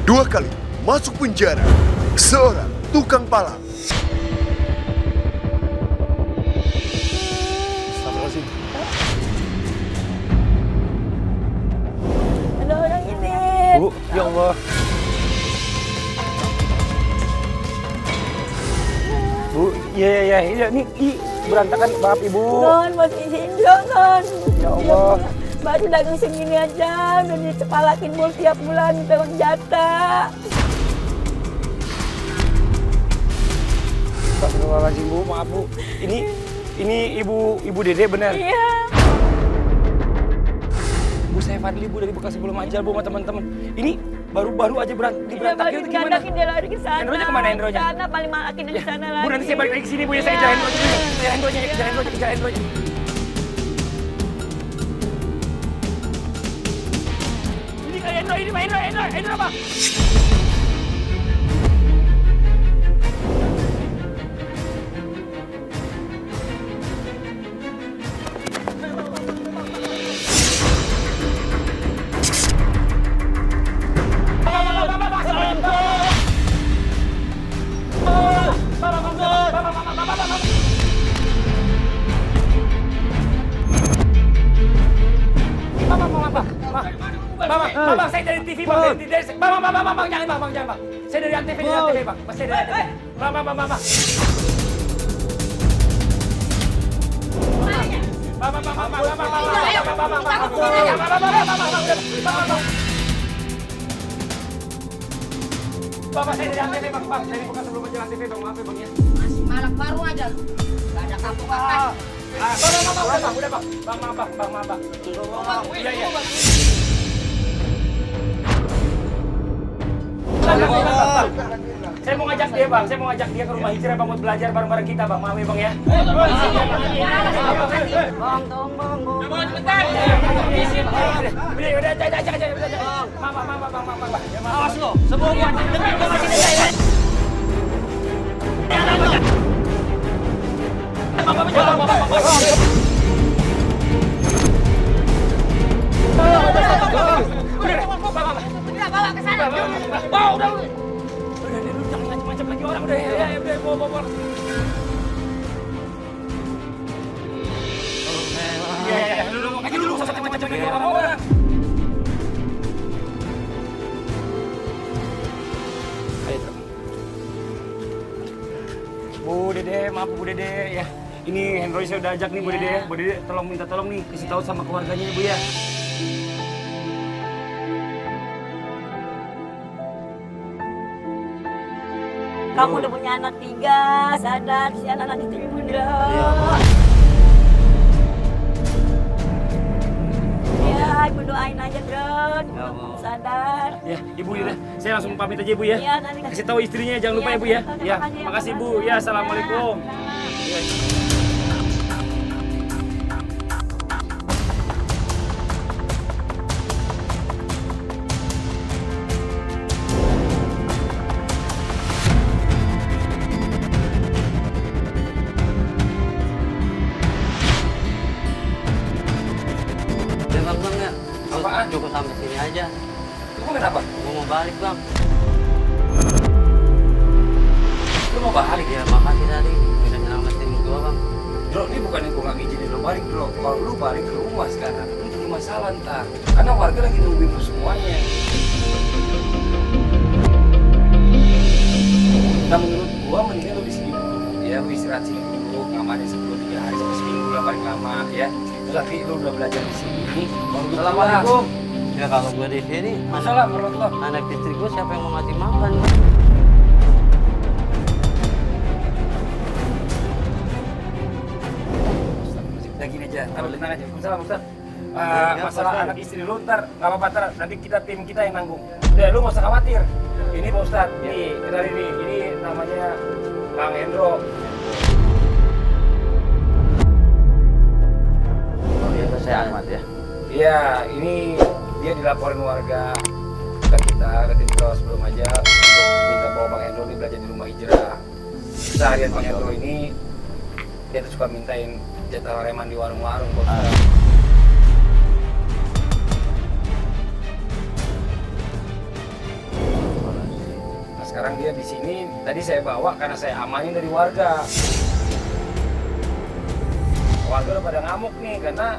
Kedua kali masuk penjara seorang tukang palak. Astagfirullahaladzim. Ada orang ini. Bu, ya Allah. Bu, iya, ini berantakan, maaf Ibu. Non, masih singgah, non. Ya Allah. Baru dagang segini aja, udah dipalakin bol tiap bulan, dagang jatah. Astagfirullahaladzim Bu, maaf Bu. Ini Ibu Dede benar? Iya. Bu, saya Fadli Bu dari Bekasi Belum Ajal Bu sama teman-teman. Ini baru aja Dia berantakin baru itu gimana? digandakin, dia lari ke sana. Endronya kemana, Endronya? Sana paling malakin di sana lagi. Bu, nanti saya balik lagi ke sini Bu ya, saya Iya. kejar Endronya dulu. Kejar Endronya. Ini kayak Endro apa? Bang, saya dari TV, Bang. Bang, jangan, Bang. Saya dari Antv, Bang. Saya dari Antv. Bang. Bapak, saya dari Antv, Bang. Dari Bekasi Belum Ajal Antv, Bang. Maaf ya, Bang ya. Masih malak baru aja lu. Gak ada kapok-kapok. Udah, Bang. Bang. Iya. Saya mau ngajak dia, Bang. Saya mau ngajak dia ke rumah hijrah, Bang, buat belajar bareng-bareng kita, Bang. Maaf ya, Bang ya. Bang, tolong bang. Udah, aja. Bang. Awas lo, semua gua dengar gua masih ada. Bawa ke sana. Udah, lu jangan macam-macam lagi orang. Udah, bawa. Iya, dulu. Kaki dulu, macam-macam lagi orang. Bu Dede, maaf Bu Dede ya. Ini Hendroy saya udah ajak nih Bu Dede. Bu Dede minta tolong nih kasih tahu sama keluarganya ya Bu ya. Kamu udah punya anak 3, sadar si anak itu muda. Ya, ibu doain aja, Dron. Sadar. Ya, Ibu ya. Saya langsung pamit aja Bu ya. Iya, nanti Kasih tahu istrinya jangan lupa ya Bu ya. Ya, makasih Bu. Ya, assalamualaikum. Ya. Bang ya, Apaan? cukup sampai sini aja. Lu kenapa? Gua mau balik bang. Lu mau balik? Ya makasih tadi udah nyelamatin gua bang. Bro, ini bukannya gua nggak ngizinin lu balik, Bro. Kalau lu balik ke rumah sekarang, lu jadi masalah ntar. Karena warga lagi nungguin lu semuanya. Nah, menurut gua mendingan lu di sini dulu. Ya, lu istirahat sini dulu, ngamannya 10-3 hari sampai seminggu lah paling lama, ya. Terus nanti lu udah belajar di sini. Assalamualaikum. Ya kalau gua di sini, Assalamualaikum warahmatullahi. anak istri gua siapa yang mau ngasih makan? Udah gini aja, taruh tenang aja. Assalamualaikum Ustaz. Ya, Masalah Ustaz. anak istri lu ntar nggak apa-apa, ntar nanti tim kita yang nanggung. Udah, lu nggak usah khawatir. Ini Pak Ustadz, nih kenalin nih, ini namanya Kang Hendro. Oh iya, saya Ahmad ya. Iya, ini dia dilaporin warga ke kita, ke tim Pros Belum Ajal untuk minta bawa Bang Hendro ini belajar di rumah hijrah. Seharian Bang Hendro ini dia tuh suka mintain jatah reman di warung-warung Pak Ustadz. sekarang dia di sini. Tadi saya bawa karena saya amanin dari warga. Warga udah pada ngamuk nih karena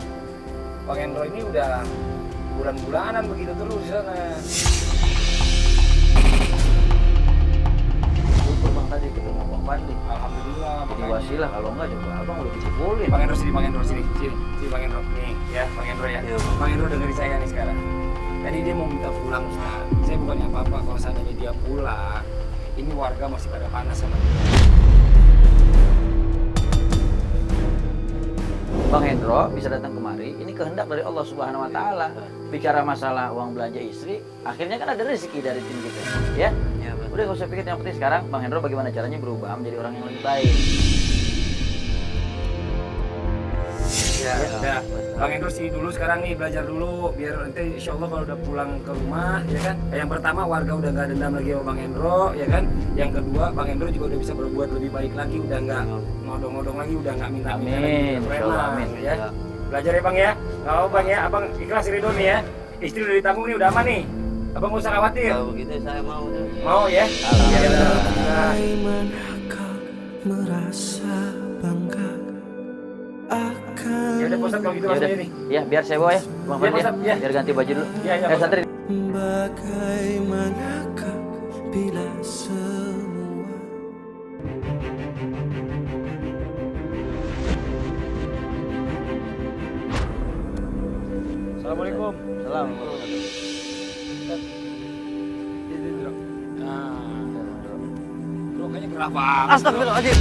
Bang Hendro ini udah bulan-bulanan begitu terus di sana. Syukur Bang tadi ketemu Bang Fadli. Alhamdulillah. Jadi wasilah, kalau enggak coba Abang udah dipukulin. Bang Hendro sini, Bang Hendro sini Bang Hendro nih ya, Bang Hendro ya. Bang Hendro dengerin saya nih sekarang. Tadi dia mau minta pulang Ustaz. Saya bukannya apa-apa kalau seandainya dia pulang. Ini warga masih pada panas sama dia. Bang Hendro bisa datang kemari, ini kehendak dari Allah Subhanahu wa taala. Bicara masalah uang belanja istri, akhirnya kan ada rezeki dari tim kita. Ya? Ya, Bang. Udah gak usah pikir, yang penting sekarang Bang Hendro bagaimana caranya berubah menjadi orang yang lebih baik. Ya, udah. Bang Hendro sini dulu sekarang nih, belajar dulu biar nanti insya Allah kalau udah pulang ke rumah ya kan. Yang pertama warga udah nggak dendam lagi sama Bang Hendro ya kan. Yang kedua Bang Hendro juga udah bisa berbuat lebih baik lagi, udah nggak ngodong-ngodong lagi, udah nggak minta-minta lagi. Amin, Preman, insyaallah, amin. ya. Belajar ya Bang ya. Kalau Bang ya, Abang ikhlas ridho nih ya. Istri udah ditanggung nih, udah aman nih. Abang nggak usah khawatir. Kalau begitu saya mau. Mau ya? Alhamdulillah. Bagaimana kau merasa bangga akan Ya udah Ustaz kalau gitu Ya Mas udah. aja nih. Ya, biar saya bawa ya, Bang Ya, Fadli. Ustaz, ya. Biar ganti baju dulu. Ya, ya, Ustaz. Santri. bagaimanakah bila semua Assalamualaikum. Salam. Nah, bro kayaknya gerah banget. Astagfirullahaladzim.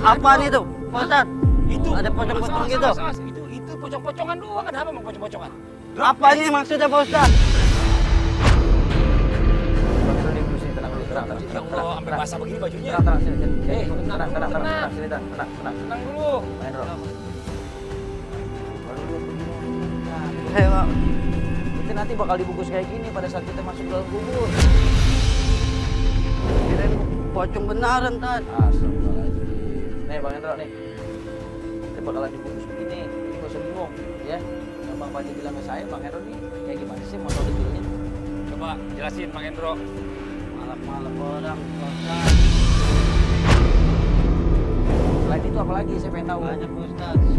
Apaan itu? Pak Ustadz? Itu Ada pocong-pocong gitu? Itu pocong-pocongan doang. Ada apa emang pocong-pocongan? Apa ini maksudnya Pak Ustadz? Bang Hendro dulu sini, tenang dulu, tenang. Ya Allah, sampai basah begini bajunya. Tenang, sini, sini. Tenang, Tenang, sini, tenang. Tenang dulu. Bang Hendro. Pak. Kita nanti bakal dibungkus kayak gini pada saat kita masuk dalam kubur. Kirain pocong benaran, Tan. Astagfirullahaladzim. Nih Bang Hendro nih. Kita bakalan dibungkus begini. Ini gak usah bingung ya. Yang Bang Fadli bilang ke saya, Bang Hendro nih kayak gimana sih motor detailnya? Coba jelasin Bang Hendro. Malam-malam orang, Pak Ustadz. Selain itu apa lagi saya pengen tahu? Banyak Pak Ustadz.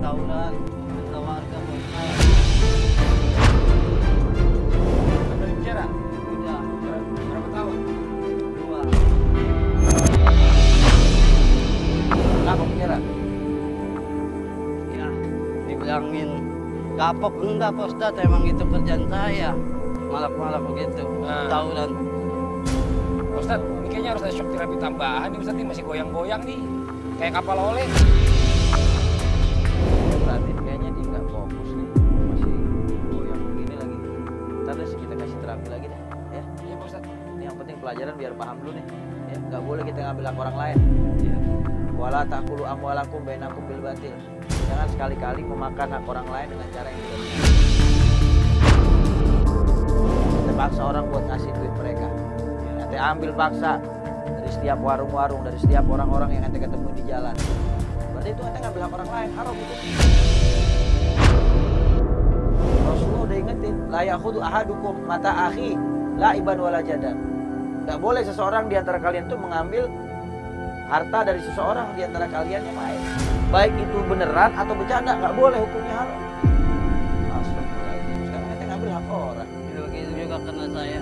Tauran, antar warga Pak Ustadz. Ada bicara. Udah, Berapa tahun? 2. Kenapa penjara? Ya, dibilangin kapok enggak Pak Ustadz, emang itu kerjaan saya. Malak-malak begitu, Nah. tauran. Ustaz, ini kayaknya harus ada shock terapi tambahan nih Ustaz, ini masih goyang-goyang nih. Kayak kapal oleh. Berarti kayaknya dia nggak fokus nih, masih goyang begini lagi. Ntar deh kita kasih terapi lagi deh, ya. Iya Pak Ustaz. Ini yang penting pelajaran biar paham dulu nih, ya. Nggak boleh kita ngambil hak orang lain. Iya. Wala ta'kulu amwalakum bainakum bil batil. Jangan sekali-kali memakan hak orang lain dengan cara yang tidak benar. Kita paksa orang buat ngasih duit mereka. Nanti ambil paksa dari setiap warung-warung, dari setiap orang-orang yang nanti ketemu di jalan. Berarti itu nanti ngambil hak orang lain, haram itu. Rasulullah udah ingetin, la yakhudu ahadukum mata akhi laiban wala jadan. Nggak boleh seseorang di antara kalian tuh mengambil harta dari seseorang di antara kalian yang main. Baik itu beneran atau bercanda, nggak boleh, hukumnya haram. Astagfirullahaladzim, sekarang nanti ngambil hak orang. Begitu juga karena saya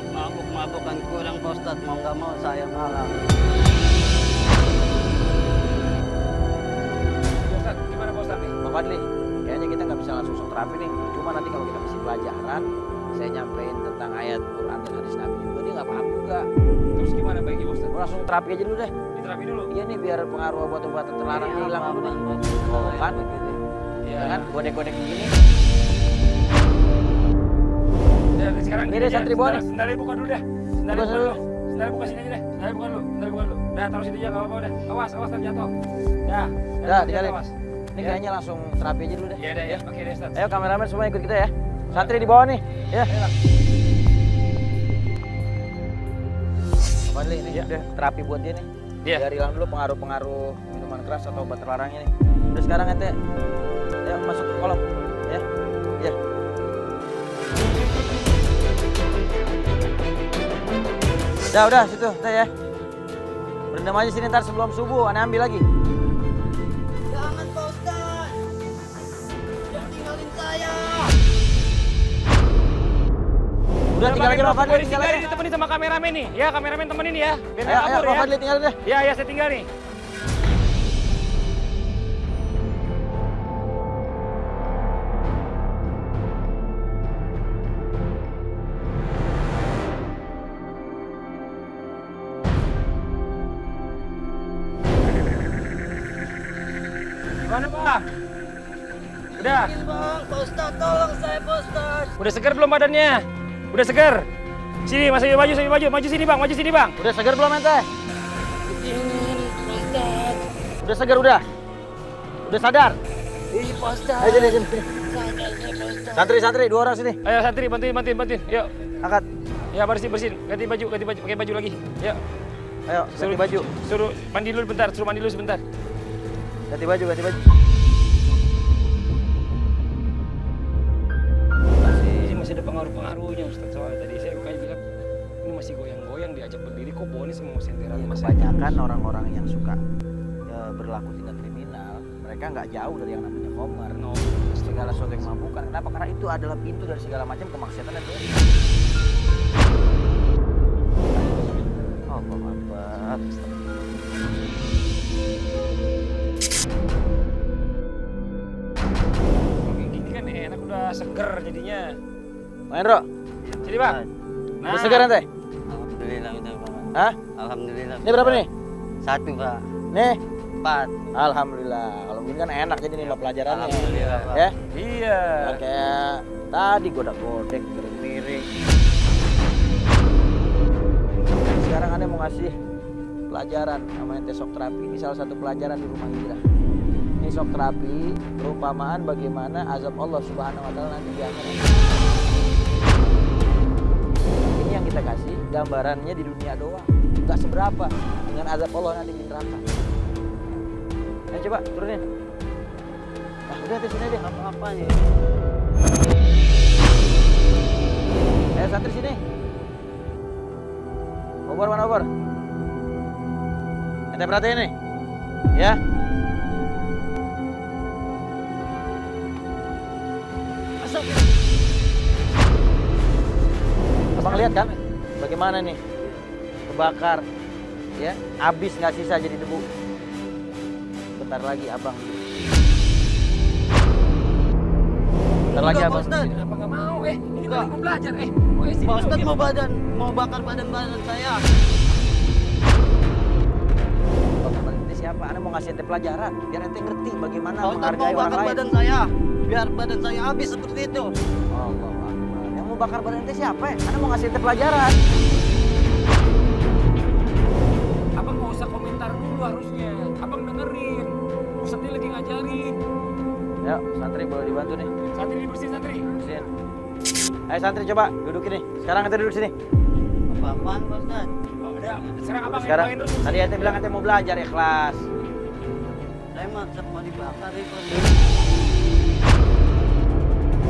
mabuk-mabukan kurang Pak Ustadz, mau nggak mau saya ngalah. Ustaz, gimana Pak Ustaz nih? Bang Fadli, kayaknya kita nggak bisa langsung sok terapi nih. Cuma nanti kalau kita kasih pelajaran, saya nyampein tentang ayat Quran dan hadis Nabi juga, dia nggak paham juga. Terus gimana baiknya Pak Ustaz? Gua langsung terapi aja dulu deh. Diterapi dulu. Iya nih, biar pengaruh obat-obatan terlarang hilang dulu nih. Oh kan? Ya kan, godek-godek begini. Ya, sekarang Ini deh, santri bawah nih. Sendalnya buka dulu dah. Sendalnya Buka buka dulu. dulu. Sendalnya buka sini aja deh. Sendalnya buka dulu. Sendalnya buka dulu. Dah, taruh situ aja, nggak apa-apa udah. Awas, awas ntar jatuh. Dah. Dah, tinggalin. awas. Ini Ya. kayaknya langsung terapi aja dulu deh. Iya dah ya. Oke deh Ustaz. Ayo kameramen semua ikut kita ya. Santri di bawah nih. Ya. Bang Fadli, ini udah terapi buat dia nih. Iya. Biar hilang dulu pengaruh-pengaruh minuman keras atau obat terlarangnya nih. Udah sekarang ente, ya masuk ke kolom. Ya. Ya. Udah, situ, teh ya. Berendam aja sini ntar sebelum subuh, aneh ambil lagi. Jangan Pak Ustaz. Jangan tinggalin saya. Udah tinggal lagi Pak Fadli, tinggal tinggal lagi. ditemenin sama kameramen nih. Ya, kameramen temenin ya. Biar nggak Ayo, kabur Pak ya. Fadli tinggalin deh. Ya, saya tinggal nih. Gimana, Pak? Udah? Bang, Pak Ustaz, tolong saya Pak Ustaz. Udah segar belum badannya? Udah segar? Sini, masih maju sini Bang, Udah segar belum ente? Dingin, Pak Ustaz. Udah segar udah? Udah sadar? Ih, Pak Ustaz. Ayo sini. Sadarnya Pak Ustaz. Santri, 2 orang sini. Ayo santri, bantuin. Yuk. Angkat. Ya, bersihin. Ganti baju, pakai baju lagi. Yuk. Ayo, ganti baju. Suruh mandi dulu sebentar. Ganti baju. Masih ada pengaruh-pengaruhnya Ustaz. Soalnya tadi saya kayak bilang ini masih goyang-goyang, diajak berdiri kok bawahnya semua senteran mas. Kebanyakan orang-orang yang suka berlaku tindak kriminal, mereka nggak jauh dari yang namanya khamar. Segala sesuatu yang memabukkan. Kenapa? Karena itu adalah pintu dari segala macam kemaksiatan dan dosa. Allahu Akbar. Gini kan enak, udah seger jadinya. Main Ro, Sini Bang. udah segar ente? Alhamdulillah udah Pak. Hah? Alhamdulillah. Ini berapa nih? 1 Pak. Nih, 4. alhamdulillah. Kalau begini kan enak jadi nih pelajarannya. Alhamdulillah Pak. Ya? Iya. Nah, kayak tadi godak-godek, miring-miring. Sekarang aneh mau ngasih pelajaran namanya tes shock terapi. Ini salah satu pelajaran di rumah hijrah. Ini shock terapi perumpamaan bagaimana azab Allah Subhanahu wa taala nanti di akhirat. Ini yang kita kasih gambarannya di dunia doang. Enggak seberapa dengan azab Allah nanti di neraka. Ayo coba turunin. Nah, udah di sini deh. Apa ya? Ayo santri sini. Obor mana obor? Ente perhatiin nih. Ya. Masuk. Abang lihat kan bagaimana nih kebakar, ya, habis nggak sisa jadi debu. Bentar lagi abang. Bentar lagi abang. Kenapa nggak mau? Ini Enggak. lagi mau belajar. Pak Ustaz mau bakar badan saya. Bakar badan ente siapa? Ane mau ngasih ente pelajaran biar ente ngerti bagaimana Pak Ustaz mau menghargai orang bakar lain. badan saya. Biar badan saya habis seperti itu. Allahu Akbar. Yang mau bakar badan ente siapa? Ane mau ngasih ente pelajaran. Abang nggak usah komentar dulu harusnya. Abang dengerin. Ustadznya lagi ngajarin. Ya, santri boleh dibantu nih. Santri dibersihin santri. Bersihin. Ayo santri coba dudukin nih. Sekarang ente duduk sini. Apa-apaan Pak Ustaz? Oh, udah. Sekarang abang Sekarang yang terus. tadi ente bilang ente mau belajar ikhlas. Saya mau dibakar itu.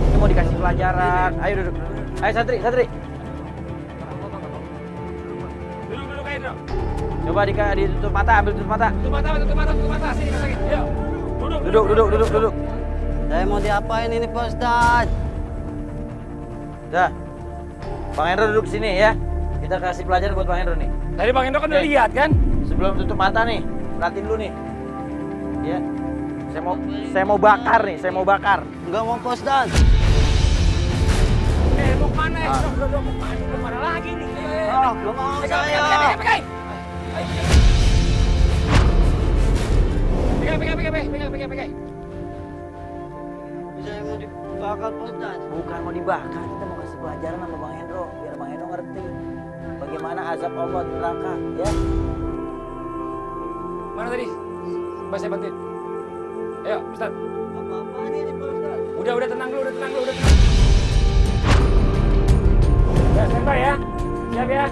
Ente mau dikasih pelajaran. Ayo duduk. Ayo santri. Duduk aja dong. Coba ditutup mata, ambil tutup mata. Tutup mata. Sini lagi. Yuk. Duduk. Saya mau diapain ini Pak Ustaz? Dah. Bang Hendro duduk sini ya. Kita kasih pelajaran buat Bang Hendro nih. Tadi Bang Hendro kan udah Oke. lihat kan? Sebelum tutup mata nih, perhatiin dulu nih. Ya. Saya mau bakar nih, saya mau bakar. Enggak mau Pak Ustaz. Mau kemana ya? Udah, mau kemana lagi nih? Ayo. Belum mau Pegang. saya. Pegang. Saya mau dibakar Pak Ustaz. Bukan mau dibakar, kita mau kasih pelajaran sama Bang Hendro biar Bang Hendro ngerti bagaimana azab Allah di neraka, ya. Mana tadi? Mbak saya bantuin. Ayo, Ustaz. Apa-apaan ini Pak Ustaz? Udah tenang dulu. Ya, standby ya. Siap ya.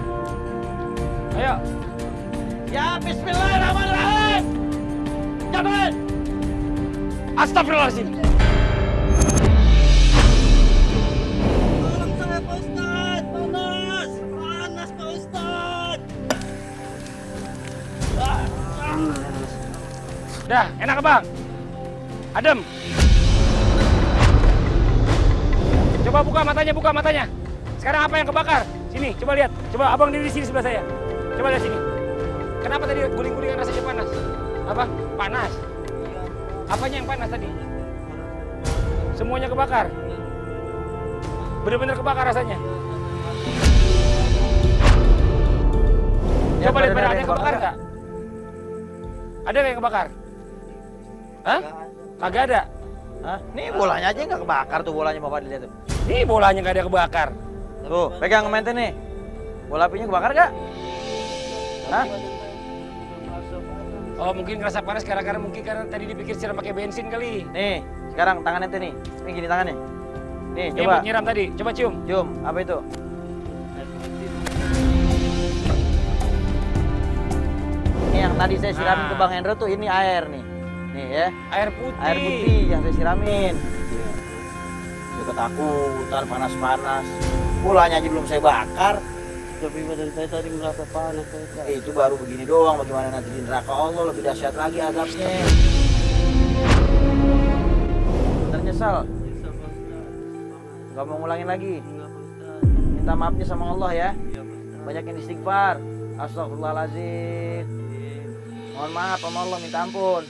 Ayo. Ya bismillahirrahmanirrahim. Jangan. Astagfirullahaladzim. Tolong saya Pak Ustaz. Panas Pak Ustaz. Dah, enak bang. Adem. Coba buka matanya. Sekarang apa yang kebakar? Sini, coba lihat. Coba abang diri sini sebelah saya. Coba lihat sini. Kenapa tadi guling-gulingan rasanya panas? Apa? Panas. Apanya yang panas tadi? Semuanya kebakar. Benar-benar kebakar rasanya. Coba lihat, ada yang kebakar nggak? Ada nggak yang kebakar? Hah? Kagak ada. Hah? Nih bolanya aja nggak kebakar tuh, bolanya Bapak dilihat tuh. Nih bolanya nggak ada kebakar. Tuh, pegang mente nih. Bola apinya kebakar nggak? Hah? Oh mungkin ngerasa panas karena mungkin karena tadi dipikir siram pakai bensin kali. Nih, sekarang tangan ente nih. Ini gini tangannya. Nih, Ini coba. buat nyiram tadi. Coba cium. Cium, apa itu? Ini yang tadi saya siramin Nah. ke Bang Hendro tuh, ini air nih. Nih ya, Air putih. air putih yang saya siramin. Dia ketakutan, panas-panas. Bolanya aja belum saya bakar. Tapi badan saya tadi merasa panas. Itu baru begini doang, bagaimana nanti di neraka Allah lebih dahsyat lagi azabnya. Bener nyesal, nggak mau ngulangin lagi. Minta maafnya sama Allah ya. Banyakin istighfar. Astagfirullahaladzim. Mohon maaf sama Allah, minta ampun.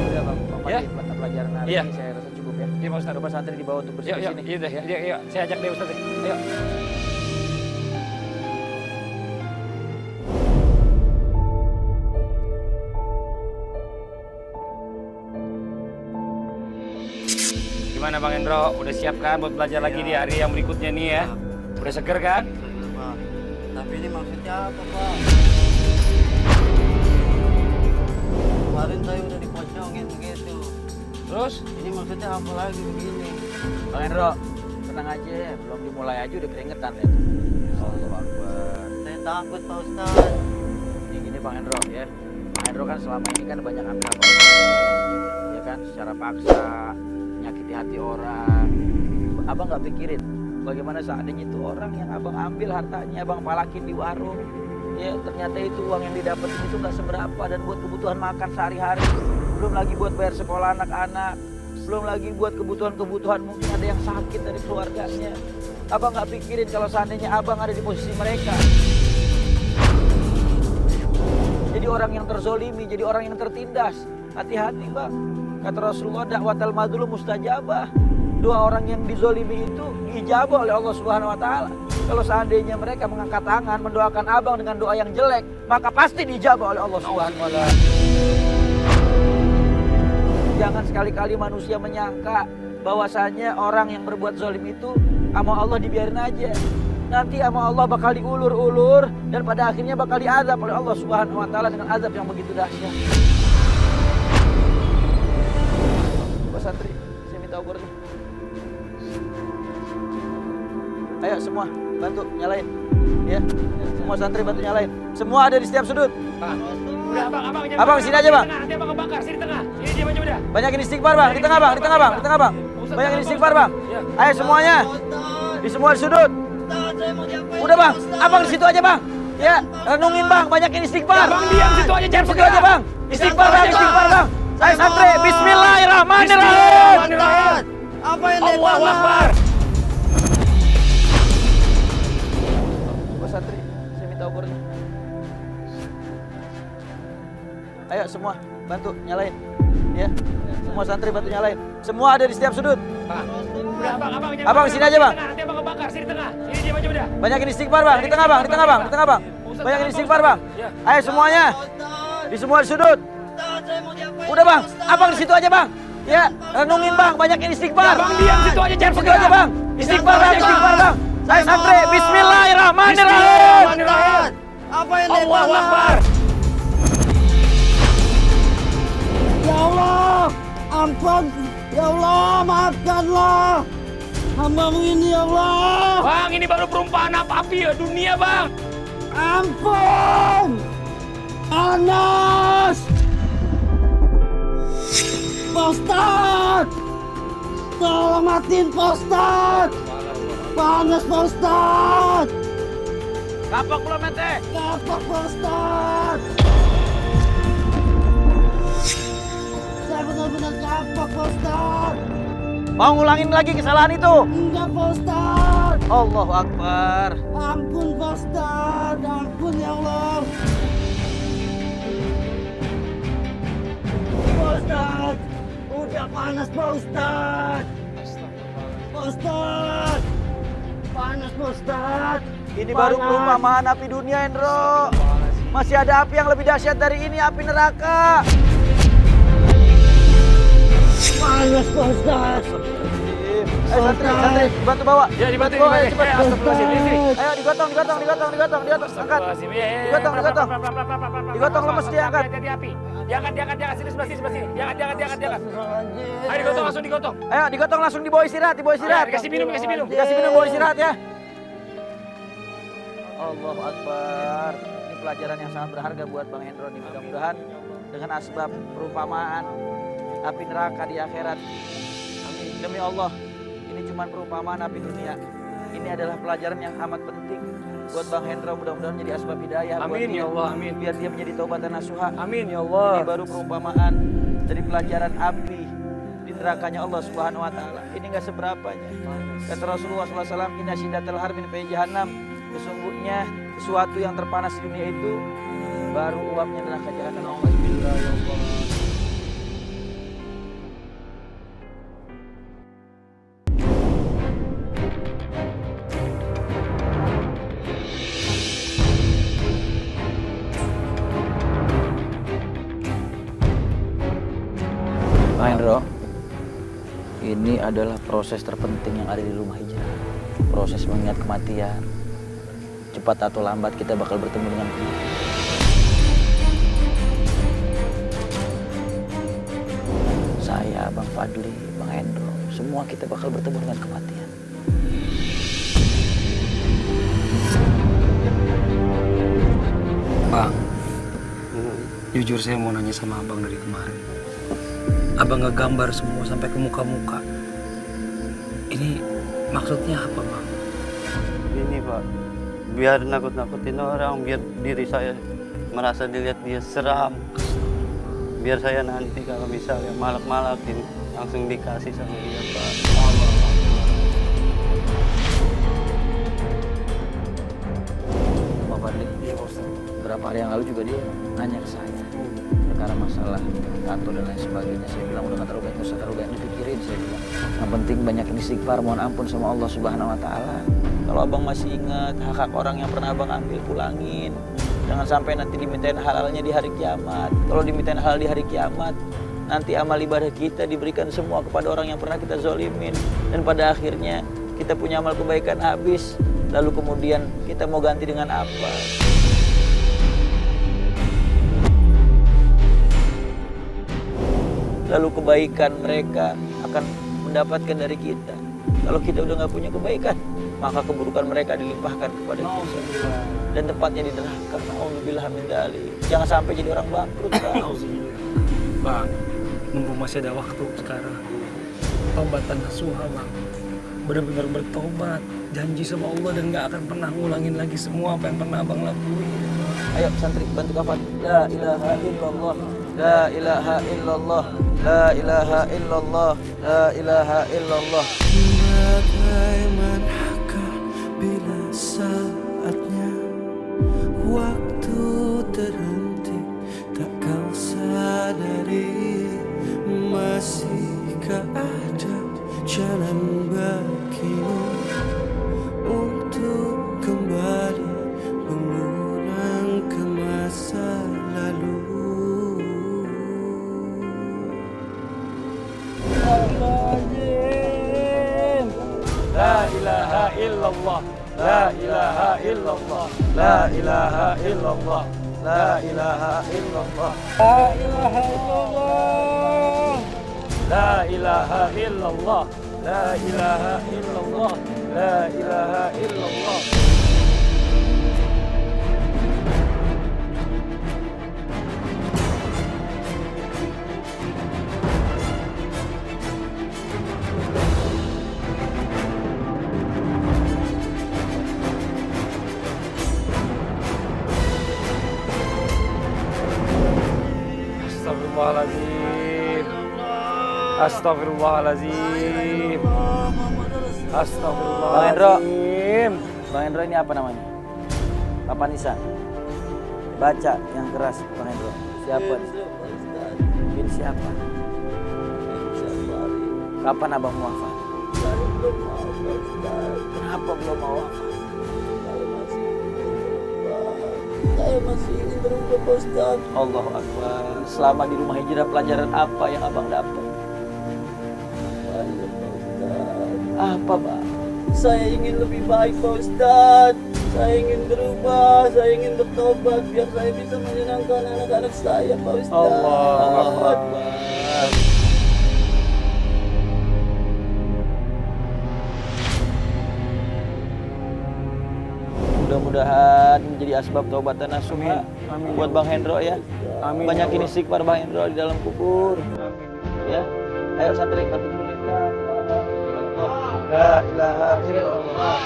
Udah bang, Ya. pelajaran hari Iya. ini saya rasa cukup ya. Iya Pak Ustadz. Coba santri di bawah untuk Yuk, bersih yuk, sini. iya deh, ya, saya ajak deh Ustadz. Ayo. Gimana Bang Hendro? Udah siap kan buat belajar lagi di hari yang berikutnya nih ya? Udah seger kan? Tapi ini maksudnya apa, Pak? Kemarin saya udah dipocongin begitu. Terus? Ini maksudnya apa lagi begini? Bang Hendro, tenang aja, belum dimulai aja udah keringetan ya. Allahu Akbar. Saya takut, Pak Ustadz. Ya gini Bang Hendro ya. Bang Hendro kan selama ini kan banyak ambil apa ya kan, secara paksa, nyakiti hati orang. Abang nggak pikirin bagaimana seandainya itu orang yang abang ambil hartanya, abang palakin di warung. Ya ternyata itu uang yang didapetin itu nggak seberapa dan buat kebutuhan makan sehari-hari. Belum lagi buat bayar sekolah anak-anak. Belum lagi buat kebutuhan-kebutuhan mungkin ada yang sakit dari keluarganya. Abang nggak pikirin kalau seandainya abang ada di posisi mereka. Jadi orang yang terzolimi, jadi orang yang tertindas. Hati-hati bang. Kata Rasulullah, dakwatal mazlum mustajabah. Doa orang yang dizolimi itu diijabah oleh Allah Subhanahu Wa Taala. Kalau seandainya mereka mengangkat tangan mendoakan abang dengan doa yang jelek, maka pasti diijabah oleh Allah Subhanahu Wa Taala. Jangan sekali-kali manusia menyangka bahwasanya orang yang berbuat zalim itu sama Allah dibiarin aja. Nanti sama Allah bakal diulur-ulur dan pada akhirnya bakal diazab oleh Allah Subhanahu Wa Taala dengan azab yang begitu dahsyat. Pak Santri, saya minta obornya. Ayo semua bantu nyalain, ya. Semua santri bantu nyalain. Semua ada di setiap sudut. Udah abang jangan Abang, sini aja, Bang. Nanti abang kebakar, sini tengah. Ini diam aja udah. Banyakin istighfar bang, di tengah bang, di tengah bang, di tengah bang. Banyakin istighfar bang. Ya. Ayo semuanya, di semua sudut. Udah bang, abang di situ aja bang. Ya, renungin bang, banyakin istighfar. Abang diam situ aja, jangan situ aja bang. Istighfar bang, istighfar bang. Saya santri, Bismillahirrahmanirrahim. Bismillahirrahmanirrahim. Apa yang Allahu Akbar. Pak santri, saya minta obornya. Ayo semua, bantu nyalain. Ya, semua santri bantu nyalain. Semua ada di setiap sudut. Udah abang jangan. Abang, sini aja, Bang. Nanti abang kebakar, sini tengah. Ini diam aja udah. Banyakin istighfar bang, di tengah bang, di tengah bang, di tengah bang. Banyakin istighfar bang. Ayo semuanya, di semua sudut. Udah bang, abang di situ aja bang. Ya, renungin bang, banyakin istighfar. Abang diam situ aja, jangan Situ aja bang. Istighfar bang, istighfar bang. Saya santri, Bismillahirrahmanirrahim. Bismillahirrahmanirrahim. Apa yang Allahu Akbar. Ya Allah, ampun. Ya Allah, maafkanlah. Hamba-Mu ini ya Allah. Bang, ini baru perumpamaan api ya dunia, Bang. Ampun. Panas. Pak Ustadz. Tolong matiin Pak Ustadz. Panas Pak Ustadz. Kapok belum ente? Kapok Pak Ustaz. Saya benar-benar kapok Pak Ustaz. Mau ngulangin lagi kesalahan itu? Enggak Pak Ustaz. Allahu Akbar. Ampun Pak Ustaz. Ampun ya Allah. Pak Ustaz. Udah panas Pak Ustaz. Pak Ustaz. Panas Pak Ustaz. Ini baru perumpamaan api dunia, Endro. Masih ada api yang lebih dahsyat dari ini, api neraka. Panas Pak Ustaz. Santri, bantu bawa. Ya dibantu, Bawa, dibantu. cepat. Astagfirullahaladzim, ini. Ayo digotong. Angkat. Digotong, lemes dia angkat. Hati-hati api. Diangkat. Sini sebelah sini. Diangkat. Ayo digotong, langsung digotong. Ayo digotong langsung dibawa istirahat. Dikasih minum. Dikasih minum, bawa istirahat ya. Allahu Akbar. Ini pelajaran yang sangat berharga buat Bang Hendro nih. Mudah-mudahan dengan asbab perumpamaan api neraka di akhirat. Amin. Demi Allah, ini cuma perumpamaan api dunia. Ini adalah pelajaran yang amat penting buat Bang Hendro. Mudah-mudahan menjadi asbab hidayah buat Amin dia. ya Allah, amin. Biar dia menjadi taubatan nasuha. Amin ya Allah. Ini baru perumpamaan dari pelajaran api di nerakanya Allah Subhanahu wa taala. Ini enggak seberapanya. Kata Rasulullah SAW, "Inna syiddatal harbi fi jahannam." Sesungguhnya sesuatu yang terpanas di dunia itu baru uapnya neraka jahanam. Alhamdulillah ya Allah. Pak Hendro, ini adalah proses terpenting yang ada di rumah hijrah. Proses mengingat kematian. Cepat atau lambat kita bakal bertemu dengan kematian. Saya, Bang Fadli, Bang Hendro, semua kita bakal bertemu dengan kematian. Bang, jujur saya mau nanya sama abang dari kemarin. Abang ngegambar semua sampai ke muka-muka. Ini maksudnya apa, Bang? Ini Pak, biar nakut-nakutin orang, biar diri saya merasa dilihat dia seram. Biar saya nanti kalau misalnya malak-malakin langsung dikasih sama dia Pak. Pak Fadli, beberapa hari yang lalu juga dia nanya ke saya perkara masalah tato dan lain sebagainya. Saya bilang udah nggak terlalu banyak dipikirin. Saya bilang yang penting banyak istighfar, mohon ampun sama Allah Subhanahu Wa Taala. Kalau abang masih ingat hak-hak orang yang pernah abang ambil, pulangin. Jangan sampai nanti dimintain halalnya di hari kiamat. Kalau dimintain halal di hari kiamat, nanti amal ibadah kita diberikan semua kepada orang yang pernah kita zolimin. Dan pada akhirnya kita punya amal kebaikan habis. Lalu kemudian kita mau ganti dengan apa? Lalu kebaikan mereka akan mendapatkan dari kita. Kalau kita udah nggak punya kebaikan, maka keburukan mereka dilimpahkan kepada kita. Dan tempatnya di neraka. Alhamdulillah min dzalik. Jangan sampai jadi orang bangkrut. Bang, mumpung masih ada waktu sekarang. Taubatan nasuha, Bang. Benar-benar bertobat. Janji sama Allah dan gak akan pernah ngulangin lagi semua apa yang pernah Abang lakuin. Ayo santri bantu kafan. La ilaha illallah. La ilaha illallah. La ilaha illallah. La ilaha illallah. Bagaimanakah bila saatnya waktu terhenti, tak kau sadari, masihkah ada jalan bagimu untuk kembali mengulang ke masa lalu. La ilaha illallah. La ilaha illallah. La ilaha illallah. La ilaha illallah. La ilaha illallah. La ilaha illallah. La ilaha illallah. Astagfirullahaladzim. Astagfirullahaladzim. Astagfirullahaladzim. Bang Hendro ini apa namanya? Papa Nisan. Baca yang keras Bang Hendro. Siapa? Bin siapa? Kapan abang mau wafat? Kenapa belum mau wafat? Saya masih ingin berubah Pak Ustaz. Allahu Akbar. Selama di rumah hijrah pelajaran apa yang abang dapat? Apa Bang? Saya ingin lebih baik Pak Ustaz. Saya ingin berubah, saya ingin bertobat biar saya bisa menyenangkan anak-anak saya Pak Ustaz. Allahu Akbar. Mudah-mudahan menjadi asbab taubatan nasuha buat Bang Hendro ya. Amin. Banyakin istighfar Bang Hendro di dalam kubur. Ya. Ayo santri bantu dulu. La ilaha illallah.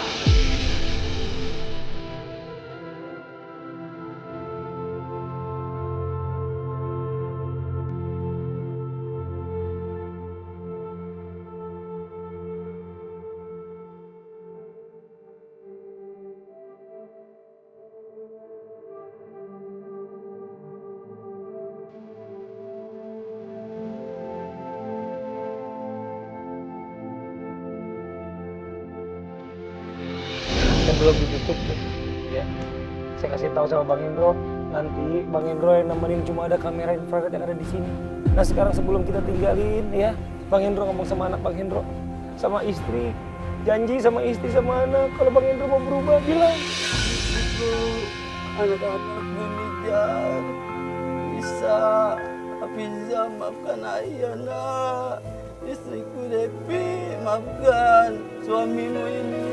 Yang belum ditutup tuh. Ya. Saya kasih tahu sama Bang Hendro, nanti Bang Hendro yang nemenin cuma ada kamera infrared yang ada di sini. Nah sekarang sebelum kita tinggalin ya, Bang Hendro ngomong sama anak Bang Hendro, sama istri, janji sama istri sama anak kalau Bang Hendro mau berubah bilang. Anak-anak Bunijar bisa Hafiza maafkan ayah nak. Istriku Depi maafkan suamimu ini.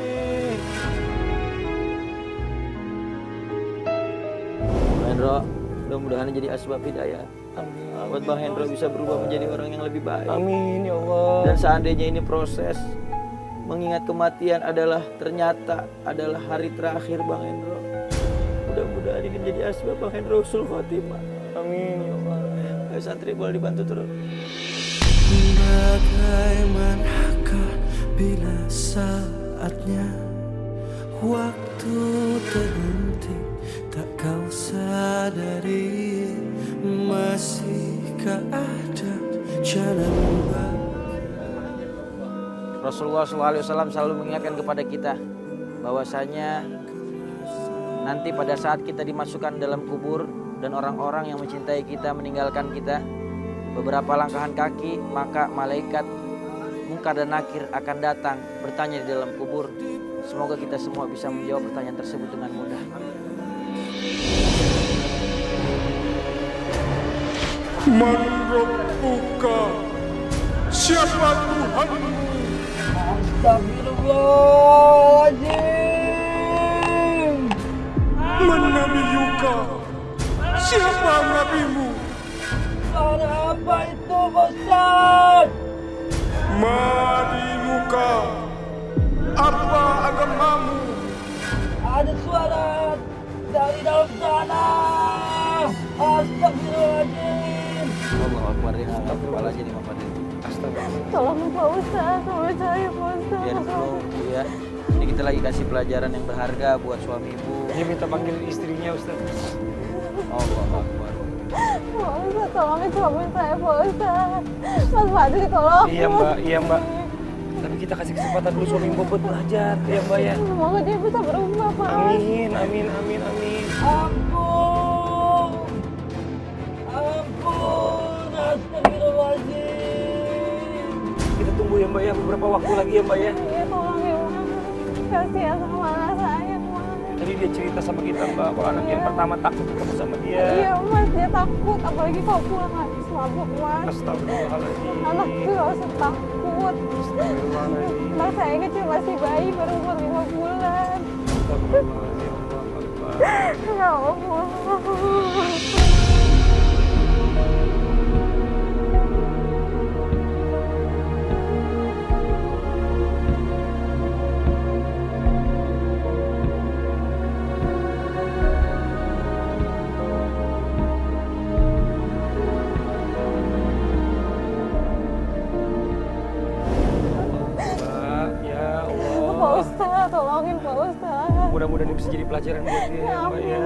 Bang Hendro, mudah-mudahan jadi asbab hidayah. Amin. Buat Bang Hendro bisa berubah menjadi orang yang lebih baik. Amin ya Allah. Dan seandainya ini proses, mengingat kematian ternyata adalah hari terakhir Bang Hendro. Mudah-mudahan ini menjadi asbab Bang Hendro husnul khotimah. Amin ya Allah. Ayo santri boleh dibantu turun. Bagaimanakah bila saatnya waktu terhenti, tak kau sadari masihkah ada jalan Rasulullah SAW selalu mengingatkan kepada kita bahwasanya nanti pada saat kita dimasukkan dalam kubur dan orang-orang yang mencintai kita meninggalkan kita beberapa langkahan kaki, maka malaikat Munkar dan Nakir akan datang bertanya di dalam kubur. Semoga kita semua bisa menjawab pertanyaan tersebut dengan mudah. Man Rabbuka? Siapa Tuhanmu? Astagfirullahaladzim. Man Nabiyuka? Siapa nabimu? Suara apa itu Pak Ustaz? Madinuka? Apa agamamu? Ada suara dari dalam sana. Astagfirullahaladzim. Allah Akbar ya. Astagfirullahaladzim Imam Fadil. Tolong Pak Ustaz, tolong saya Pak Ustaz. Biar dulu ya. Ini kita lagi kasih pelajaran yang berharga buat suami ibu. Dia minta panggil istrinya Ustaz. Allah Akbar. Pak Ustaz, tolongin suami saya Pak Ustaz. Mas Fadli tolong. Iya Mbak, iya Mbak. Tapi kita kasih kesempatan dulu suami Mbak buat belajar, ya Mbak ya. Semoga dia bisa berubah Pak. Amin, amin, amin, amin. Ampun. Ampun. Astagfirullahaladzim. Kita tunggu ya Mbak ya, beberapa waktu lagi ya Mbak ya. Iya tolong ya Mas. Kasihan sama anak saya Mas. Tadi dia cerita sama kita Mbak, kalau anak yang pertama takut ketemu sama dia. Iya Mas, dia takut. Apalagi kalau pulang habis mabuk Mas. Astagfirullahaladzim. Anak itu gak usah takut. Anak saya kecil masih bayi, baru umur 5 bulan. Astagfirullahaladzim. Allahu Akbar. Ya Allah. Pak Ustadz, tolongin Pak Ustadz. Mudah-mudahan ini bisa jadi pelajaran buat dia ya Mbak ya.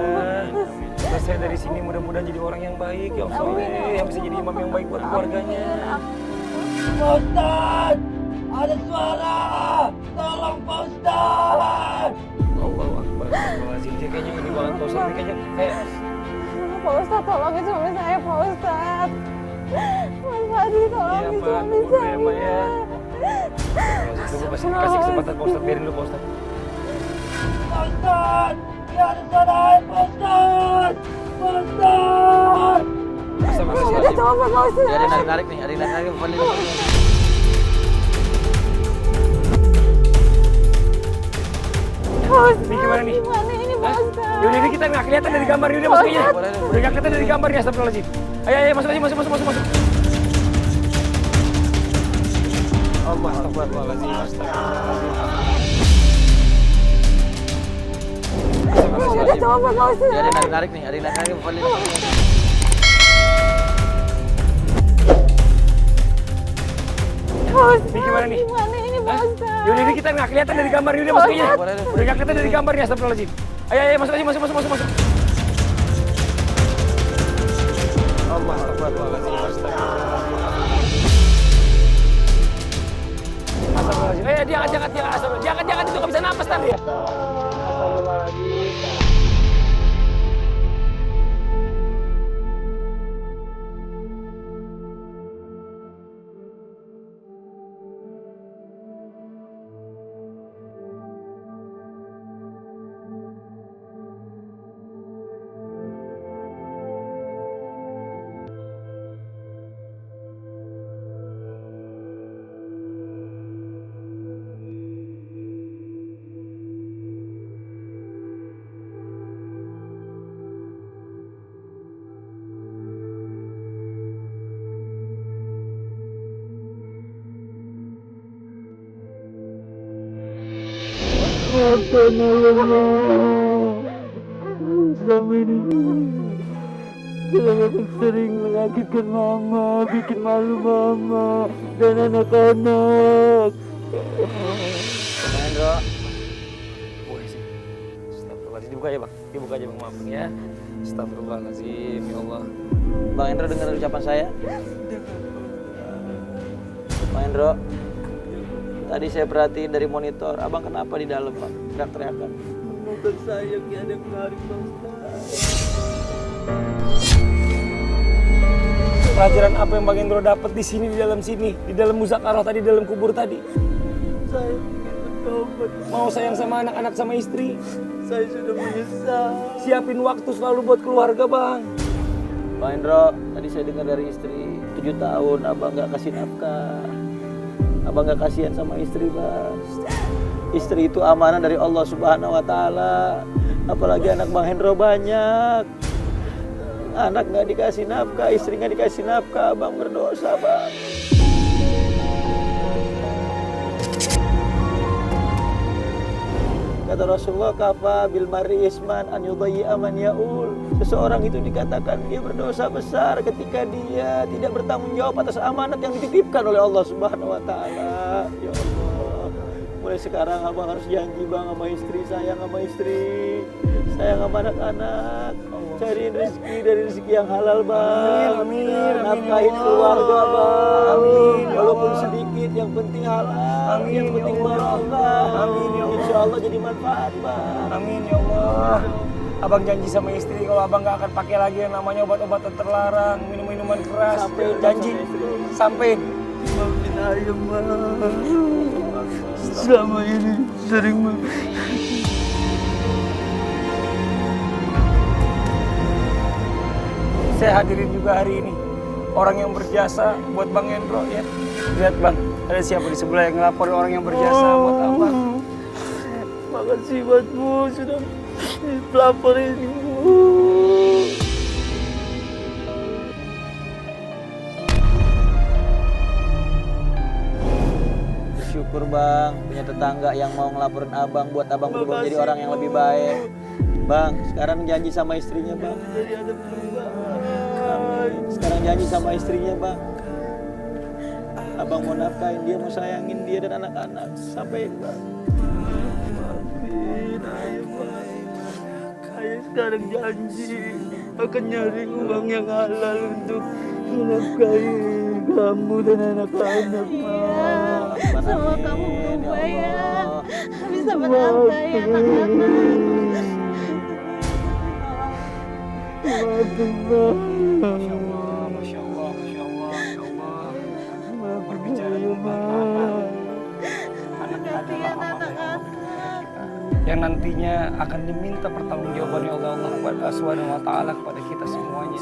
Selesai dari sini mudah-mudahan jadi orang yang baik, yang soleh, yang bisa jadi imam yang baik buat keluarganya. Pak Ustadz, ada suara. Tolong Pak Ustadz. Allahu Akbar. Astagfirullahaladzim. Dia kayaknya ini banget Pak Ustadz. Dia kayaknya kayak Pak Ustadz, tolongin suami saya Pak Ustadz. Mas Fadli, iya tolongin Mbak, suami tunggu ya saya. Mbak ya. Tunggu kasih kesempatan Pak Ustadz, biarin dulu Pak Ustadz. Pak Ustadz, ya ada suara Pak Ustadz. Pak Ustadz. Udah coba Pak Ustadz. Ada yang narik-narik nih, ada yang narik-narik Pak Fadli. Ini gimana nih? Gimana ini Pak Ustadz? Yaudah ini kita nggak kelihatan dari gambar ini masuk aja. Udah nggak kelihatan dari gambarnya, astagfirullahaladzim. Ayo masuk aja, masuk. Allah, astagfirullahaladzim, Udah coba Pak Ustadz. Ada yang narik-narik nih, ada yang narik-narik Pak Fadli. Ini gimana nih? Gimana ini Pak Ustadz? Yaudah ini kita nggak kelihatan dari gambar ini masuk aja. Udah nggak kelihatan dari gambarnya, astagfirullahaladzim. Ayo masuk aja, masuk. Allah, astagfirullahaladzim, astagfirullahaladzim. Jangan itu nggak bisa napas tadi ya. Astagfirullahaladzim. Selama ini saya sering menyakitkan mama, bikin malu mama dan anak-anak. Hendro. Boleh sih. Astagfirullahaladzim. Dibuka aja Bang. Dibuka aja Bang, maafin ya. Astagfirullahaladzim, ya Allah. Bang Hendro dengar ucapan saya? Bang Hendro, tadi saya perhatiin dari monitor, abang kenapa di dalam Bang? Teriak-teriakan. Bukan saya yang ada menarik Pak Ustadz. Pelajaran apa yang Bang Hendro dapat di sini, di dalam muzakarah tadi, di dalam kubur tadi? Saya ingin bertobat. Mau sayang sama anak-anak sama istri. Saya sudah menyesal. Siapin waktu selalu buat keluarga Bang. Bang Hendro, tadi saya dengar dari istri, 7 tahun abang nggak kasih nafkah. Abang nggak kasihan sama istri Bang. Istri itu amanah dari Allah Subhanahu Wa Taala. Apalagi anak Bang Hendro banyak. Anak nggak dikasih nafkah, istri nggak dikasih nafkah, abang berdosa Bang. Kata Rasulullah, kafa bil mar'i isman an yudayyi'a man ya'ul. Seseorang itu dikatakan dia berdosa besar ketika dia tidak bertanggung jawab atas amanat yang dititipkan oleh Allah Subhanahu Wa Taala. Ya Allah, mulai sekarang abang harus janji Bang sama istri, sayang sama istri, sayang sama anak-anak. Cari rezeki dari rezeki yang halal Bang. Amin. Nafkahin keluarga Bang. Amin. Walaupun sedikit, yang penting halal. Amin, Yang penting ya Allah. barokah. Amin, ya Allah. Insya Allah jadi manfaat Bang. Amin ya Allah. Abang janji sama istri kalau abang nggak akan pakai lagi yang namanya obat-obatan terlarang, minuman keras. Janji. Sampai. Maafin ayam Bang. Selama ini sering Saya hadirin juga hari ini orang yang berjasa buat Bang Hendro ya. Lihat Bang, ada siapa di sebelah yang ngelapor orang yang berjasa buat abang. Makasih buat Bu sudah pelapor ini Bu. Bersyukur Bang, punya tetangga yang mau ngelaporin abang buat abang berubah menjadi orang yang lebih baik. Bang, sekarang janji sama istrinya Bang. Amin. Sekarang janji sama istrinya Bang. Abang mau nafkahin dia, mau sayangin dia dan anak-anak. Sampai Bang. maafin ayah Pak. Ayah sekarang janji akan nyari uang yang halal untuk menafkahi kamu dan anak-anak, Pak. Sama kamu berubah ya. Bisa menafkahi anak-anak. Maafin, Pak. Masya Allah, Masya Allah, Masya Allah, Masya Allah. Berbicara dengan baik-baik. Anak adalah anak yang nantinya akan diminta pertanggungjawabannya Allah Subhanahu wa taala kepada kita semuanya.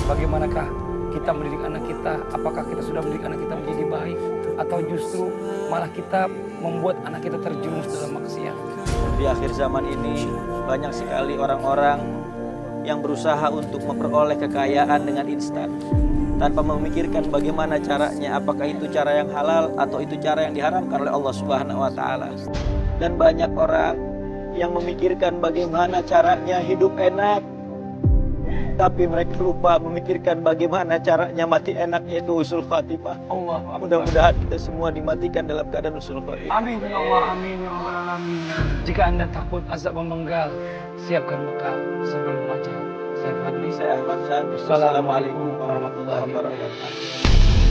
Bagaimanakah kita mendidik anak kita? Apakah kita sudah mendidik anak kita menjadi baik atau justru malah kita membuat anak kita terjerumus dalam maksiat? Di akhir zaman ini banyak sekali orang-orang yang berusaha untuk memperoleh kekayaan dengan instan tanpa memikirkan bagaimana caranya, apakah itu cara yang halal atau itu cara yang diharamkan oleh Allah Subhanahu wa taala. Dan banyak orang yang memikirkan bagaimana caranya hidup enak, tapi mereka lupa memikirkan bagaimana caranya mati enak, yaitu husnul khatimah. Allah, Mudah-mudahan kita semua dimatikan dalam keadaan husnul khatimah. amin ya Allah, amin ya Rabbal alamin. Jika Anda takut azab memenggal, siapkan bekal sebelum ajal. Saya Fadli. Saya Ahmad San. Assalamualaikum warahmatullahi wabarakatuh.